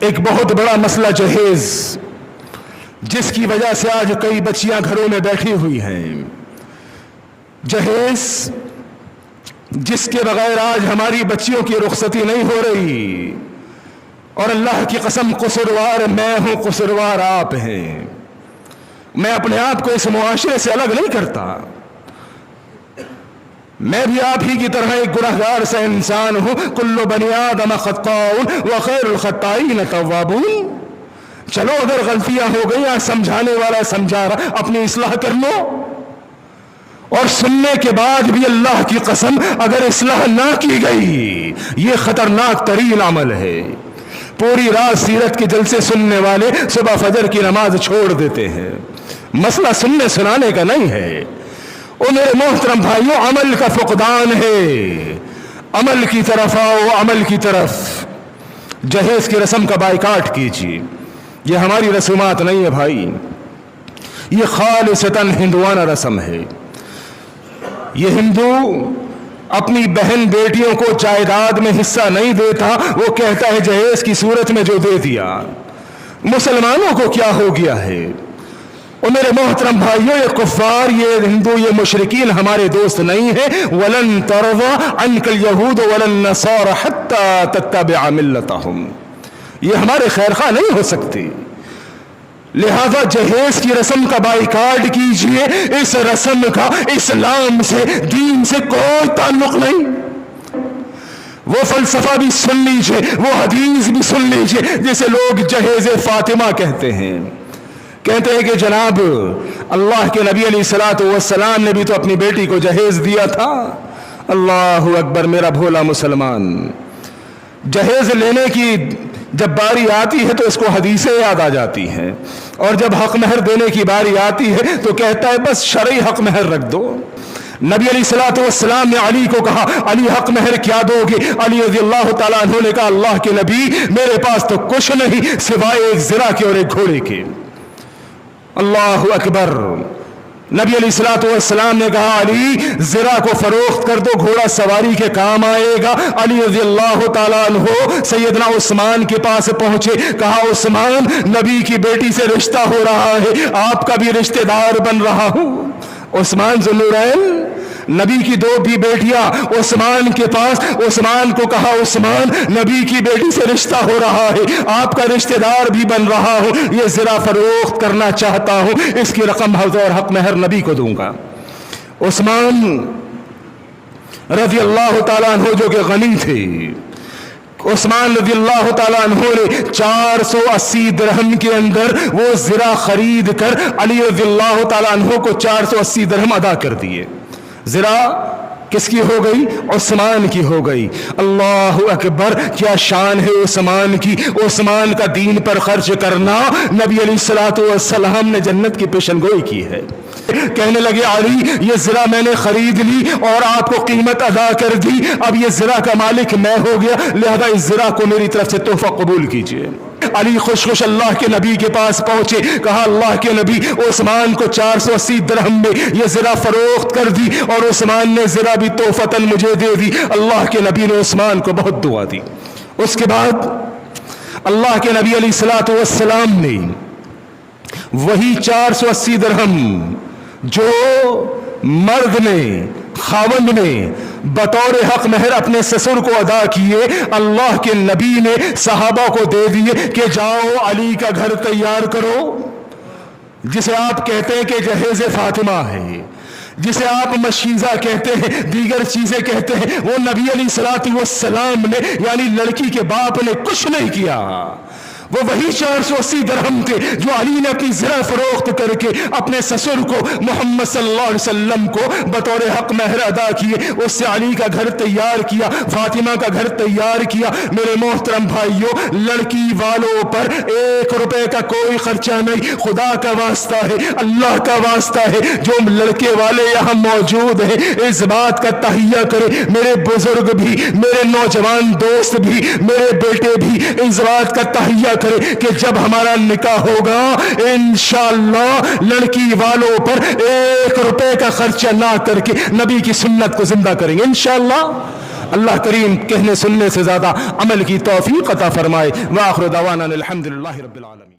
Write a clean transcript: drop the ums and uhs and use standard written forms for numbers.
ایک بہت بڑا مسئلہ جہیز، جس کی وجہ سے آج کئی بچیاں گھروں میں بیٹھی ہوئی ہیں۔ جہیز جس کے بغیر آج ہماری بچیوں کی رخصتی نہیں ہو رہی، اور اللہ کی قسم قصوروار میں ہوں، قصوروار آپ ہیں۔ میں اپنے آپ کو اس معاشرے سے الگ نہیں کرتا، میں بھی آپ ہی کی طرح ایک گنہگار سا انسان ہوں۔ کل بنی آدم خطاؤ وخیر الخطائین توابون۔ چلو اگر غلطیاں ہو گئی، سمجھانے والا سمجھا رہا، اپنی اصلاح کر لو، اور سننے کے بعد بھی اللہ کی قسم اگر اصلاح نہ کی گئی، یہ خطرناک ترین عمل ہے۔ پوری رات سیرت کے جلسے سننے والے صبح فجر کی نماز چھوڑ دیتے ہیں۔ مسئلہ سننے سنانے کا نہیں ہے، او میرے محترم بھائیوں، عمل کا فقدان ہے۔ عمل کی طرف آؤ، عمل کی طرف۔ جہیز کی رسم کا بائیکاٹ کیجیے، یہ ہماری رسومات نہیں ہے بھائی، یہ خالصتاً ہندوانہ رسم ہے۔ یہ ہندو اپنی بہن بیٹیوں کو جائیداد میں حصہ نہیں دیتا، وہ کہتا ہے جہیز کی صورت میں جو دے دیا۔ مسلمانوں کو کیا ہو گیا ہے؟ اور میرے محترم بھائیوں، یہ کفار، یہ ہندو، یہ مشرکین ہمارے دوست نہیں ہیں۔ وَلَن تَرْضَىٰ عَنْكَ الْيَهُودُ وَلَا النَّصَارَىٰ حَتَّىٰ تَتَّبِعَ مِلَّتَهُمْ، یہ ہمارے خیرخواہ نہیں ہو سکتے۔ لہذا جہیز کی رسم کا بائیکاٹ کیجئے۔ اس رسم کا اسلام سے، دین سے کوئی تعلق نہیں۔ وہ فلسفہ بھی سن لیجئے، وہ حدیث بھی سن لیجئے جسے لوگ جہیز فاطمہ کہتے ہیں۔ کہتے ہیں کہ جناب اللہ کے نبی علیہ الصلوۃ والسلام نے بھی تو اپنی بیٹی کو جہیز دیا تھا۔ اللہ اکبر میرا بھولا مسلمان، جہیز لینے کی جب باری آتی ہے تو اس کو حدیثیں یاد آ جاتی ہیں، اور جب حق مہر دینے کی باری آتی ہے تو کہتا ہے بس شرعی حق مہر رکھ دو۔ نبی علیہ الصلوۃ والسلام نے علی کو کہا علی حق مہر کیا دو گے؟ علی رضی اللہ تعالیٰ عنہ نے کہا اللہ کے نبی میرے پاس تو کچھ نہیں سوائے ایک زرہ کے اور ایک گھوڑے کے۔ اللہ اکبر۔ نبی علیہ الصلوۃ والسلام نے کہا علی زرہ کو فروخت کر دو، گھوڑا سواری کے کام آئے گا۔ علی رضی اللہ تعالیٰ عنہ سیدنا عثمان کے پاس پہنچے، کہا عثمان نبی کی بیٹی سے رشتہ ہو رہا ہے، آپ کا بھی رشتہ دار بن رہا ہوں۔ عثمان ذو النورین، نبی کی دو بھی بیٹیاں عثمان کے پاس، عثمان کو کہا عثمان نبی کی بیٹی سے رشتہ ہو رہا ہے، آپ کا رشتہ دار بھی بن رہا ہوں، یہ زرہ فروخت کرنا چاہتا ہوں، اس کی رقم اور حق مہر نبی کو دوں گا۔ عثمان رضی اللہ تعالیٰ عنہ جو کہ غنی تھے، عثمان رضی اللہ تعالیٰ عنہ نے 480 درہم کے اندر وہ زرہ خرید کر علی رضی اللہ تعالیٰ عنہ کو 480 درہم ادا کر دیے۔ زرہ کس کی ہو گئی؟ عثمان کی ہو گئی۔ اللہ اکبر، کیا شان ہے عثمان کی! عثمان کا دین پر خرچ کرنا نبی علیہ الصلوۃ والسلام نے جنت کی پیشن گوئی کی ہے۔ کہنے لگے علی یہ زرہ میں نے خرید لی اور آپ کو قیمت ادا کر دی، اب یہ زرہ کا مالک میں ہو گیا، لہذا اس زرہ کو میری طرف سے تحفہ قبول کیجئے۔ علی خوش خوش اللہ کے نبی کے پاس پہنچے، کہا اللہ کے نبی عثمان کو 480 درہم میں یہ زرہ فروخت کر دی، اور عثمان نے زرہ بھی تحفتاً مجھے دے دی۔ اللہ کے نبی نے عثمان کو بہت دعا دی۔ اس کے بعد اللہ کے نبی علیہ الصلوۃ والسلام نے وہی 480 درہم جو مرد نے، خاوند نے بطور حق مہر اپنے سسر کو ادا کیے، اللہ کے نبی نے صحابہ کو دے دیے کہ جاؤ علی کا گھر تیار کرو، جسے آپ کہتے ہیں کہ جہیز فاطمہ ہے، جسے آپ مشیزہ کہتے ہیں، دیگر چیزیں کہتے ہیں، وہ نبی علیہ الصلوۃ والسلام نے یعنی لڑکی کے باپ نے کچھ نہیں کیا۔ وہ وہی 480 درہم تھے جو علی نے اپنی زرہ فروخت کر کے اپنے سسر کو محمد صلی اللہ علیہ وسلم کو بطور حق مہر ادا کیے، اس سے علی کا گھر تیار کیا، فاطمہ کا گھر تیار کیا۔ میرے محترم بھائیوں، لڑکی والوں پر 1 روپے کا کوئی خرچہ نہیں، خدا کا واسطہ ہے، اللہ کا واسطہ ہے، جو لڑکے والے یہاں موجود ہیں اس بات کا تہیہ کرے، میرے بزرگ بھی، میرے نوجوان دوست بھی، میرے بیٹے بھی اس بات کا تہیہ کرے کہ جب ہمارا نکاح ہوگا انشاءاللہ لڑکی والوں پر 1 روپے کا خرچہ نہ کر کے نبی کی سنت کو زندہ کریں گے انشاءاللہ۔ اللہ کریم کہنے سننے سے زیادہ عمل کی توفیق عطا فرمائے۔ وآخر دعوانا الحمدللہ رب العالمین۔